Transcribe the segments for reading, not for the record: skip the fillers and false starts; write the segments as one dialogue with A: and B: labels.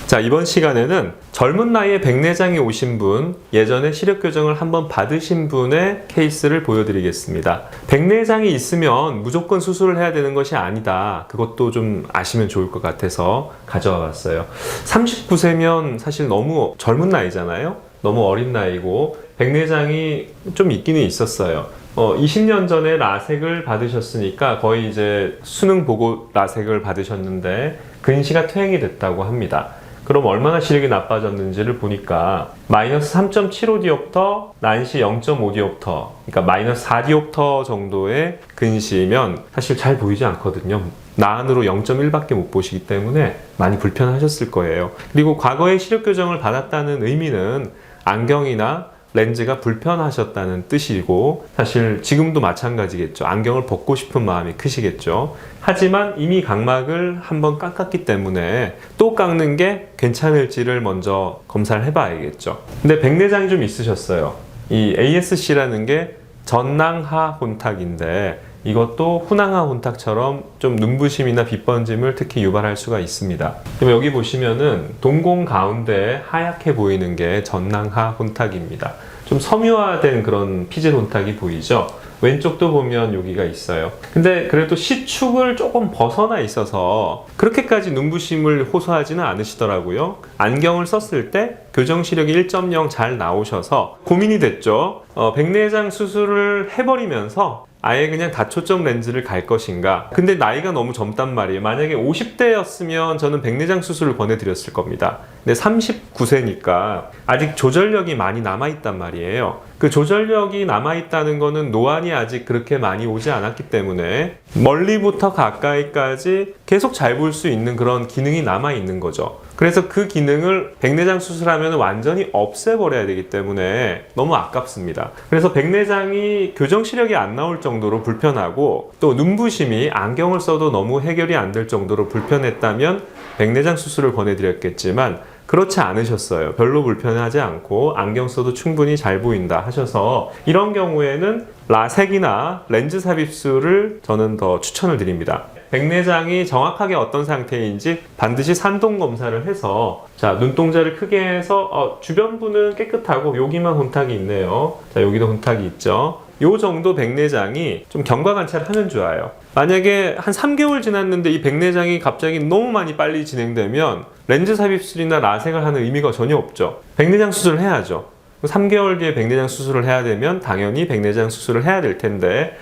A: 자, 이번 시간에는 젊은 나이에 백내장이 오신 분, 예전에 시력 교정을 한번 받으신 분의 케이스를 보여드리겠습니다. 백내장이 있으면 무조건 수술을 해야 되는 것이 아니다. 그것도 좀 아시면 좋을 것 같아서 가져와 봤어요. 39세면 사실 너무 젊은 나이잖아요. 너무 어린 나이고 백내장이 좀 있기는 있었어요. 20년 전에 라섹을 받으셨으니까 거의 이제 수능 보고 라섹을 받으셨는데 근시가 퇴행이 됐다고 합니다. 그럼 얼마나 시력이 나빠졌는지를 보니까 마이너스 3.75디옵터, 난시 0.5디옵터, 그러니까 마이너스 4디옵터 정도의 근시면 사실 잘 보이지 않거든요. 나안으로 0.1밖에 못 보시기 때문에 많이 불편하셨을 거예요. 그리고 과거에 시력 교정을 받았다는 의미는 안경이나 렌즈가 불편하셨다는 뜻이고, 사실 지금도 마찬가지겠죠. 안경을 벗고 싶은 마음이 크시겠죠. 하지만 이미 각막을 한번 깎았기 때문에 또 깎는 게 괜찮을지를 먼저 검사를 해봐야겠죠. 근데 백내장이 좀 있으셨어요. 이 ASC라는 게 전낭하 혼탁인데 이것도 후낭하 혼탁처럼 좀 눈부심이나 빛번짐을 특히 유발할 수가 있습니다. 그럼 여기 보시면은 동공 가운데 하얗게 보이는 게 전낭하 혼탁입니다. 좀 섬유화된 그런 피질 혼탁이 보이죠? 왼쪽도 보면 여기가 있어요. 근데 그래도 C축을 조금 벗어나 있어서 그렇게까지 눈부심을 호소하지는 않으시더라고요. 안경을 썼을 때 교정 시력이 1.0 잘 나오셔서 고민이 됐죠. 백내장 수술을 해버리면서 아예 그냥 다초점 렌즈를 갈 것인가. 근데 나이가 너무 젊단 말이에요. 만약에 50대였으면 저는 백내장 수술을 권해드렸을 겁니다. 근데 39세니까 아직 조절력이 많이 남아있단 말이에요. 그 조절력이 남아있다는 거는 노안이 아직 그렇게 많이 오지 않았기 때문에 멀리부터 가까이까지 계속 잘 볼 수 있는 그런 기능이 남아있는 거죠. 그래서 그 기능을 백내장 수술하면 완전히 없애버려야 되기 때문에 너무 아깝습니다. 그래서 백내장이 교정 시력이 안 나올 정도로 불편하고 또 눈부심이 안경을 써도 너무 해결이 안 될 정도로 불편했다면 백내장 수술을 권해드렸겠지만 그렇지 않으셨어요. 별로 불편하지 않고 안경 써도 충분히 잘 보인다 하셔서 이런 경우에는 라섹이나 렌즈 삽입술을 저는 더 추천을 드립니다. 백내장이 정확하게 어떤 상태인지 반드시 산동 검사를 해서, 자, 눈동자를 크게 해서 주변부는 깨끗하고 여기만 혼탁이 있네요. 자, 여기도 혼탁이 있죠. 요 정도 백내장이 좀 경과 관찰하면 좋아요. 만약에 한 3개월 지났는데 이 백내장이 갑자기 너무 많이 빨리 진행되면 렌즈 삽입술이나 라섹을 하는 의미가 전혀 없죠. 백내장 수술을 해야죠. 3개월 뒤에 백내장 수술을 해야 되면 당연히 백내장 수술을 해야 될 텐데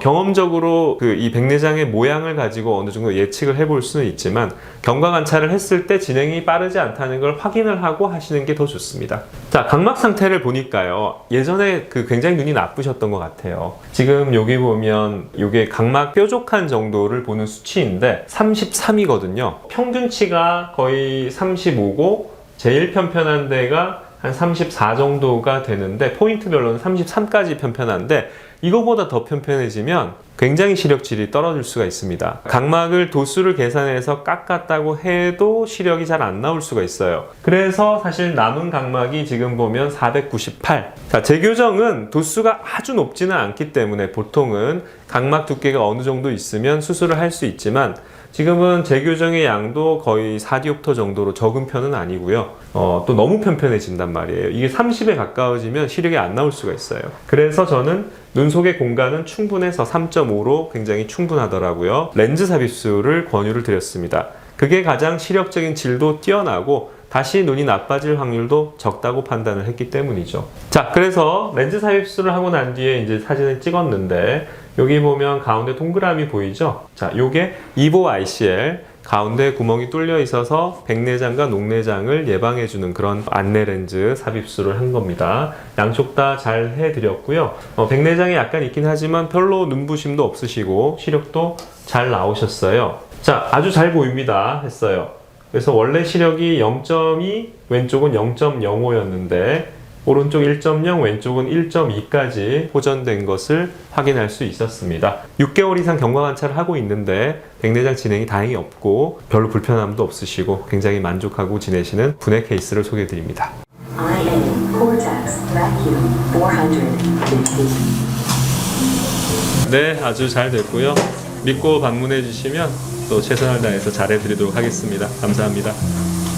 A: 경험적으로 이 백내장의 모양을 가지고 어느 정도 예측을 해볼 수는 있지만 경과 관찰을 했을 때 진행이 빠르지 않다는 걸 확인을 하고 하시는 게 더 좋습니다. 자, 각막 상태를 보니까요, 예전에 굉장히 눈이 나쁘셨던 것 같아요. 지금 여기 보면 이게 각막 뾰족한 정도를 보는 수치인데 33이거든요. 평균치가 거의 35고 제일 편편한 데가 한 34 정도가 되는데 포인트별로는 33까지 편편한데 이거보다 더 편편해지면 굉장히 시력질이 떨어질 수가 있습니다. 각막을 도수를 계산해서 깎았다고 해도 시력이 잘 안 나올 수가 있어요. 그래서 사실 남은 각막이 지금 보면 498. 자, 재교정은 도수가 아주 높지는 않기 때문에 보통은 각막 두께가 어느 정도 있으면 수술을 할 수 있지만 지금은 재교정의 양도 거의 4디옵터 정도로 적은 편은 아니고요. 또 너무 편편해진단 말이에요. 이게 30에 가까워지면 시력이 안 나올 수가 있어요. 그래서 저는 눈 속의 공간은 충분해서 3.5로 굉장히 충분하더라고요. 렌즈 삽입술을 권유를 드렸습니다. 그게 가장 시력적인 질도 뛰어나고 다시 눈이 나빠질 확률도 적다고 판단을 했기 때문이죠. 자, 그래서 렌즈 삽입술을 하고 난 뒤에 이제 사진을 찍었는데 여기 보면 가운데 동그라미 보이죠? 자, 요게 이보 ICL 가운데 구멍이 뚫려 있어서 백내장과 녹내장을 예방해주는 그런 안내 렌즈 삽입술을 한 겁니다. 양쪽 다 잘 해드렸고요. 백내장이 약간 있긴 하지만 별로 눈부심도 없으시고 시력도 잘 나오셨어요. 자, 아주 잘 보입니다 했어요. 그래서 원래 시력이 0.2, 왼쪽은 0.05였는데 오른쪽 1.0, 왼쪽은 1.2까지 호전된 것을 확인할 수 있었습니다. 6개월 이상 경과 관찰을 하고 있는데 백내장 진행이 다행히 없고 별로 불편함도 없으시고 굉장히 만족하고 지내시는 분의 케이스를 소개해드립니다. 네, 아주 잘 됐고요. 믿고 방문해 주시면 또 최선을 다해서 잘해드리도록 하겠습니다. 감사합니다.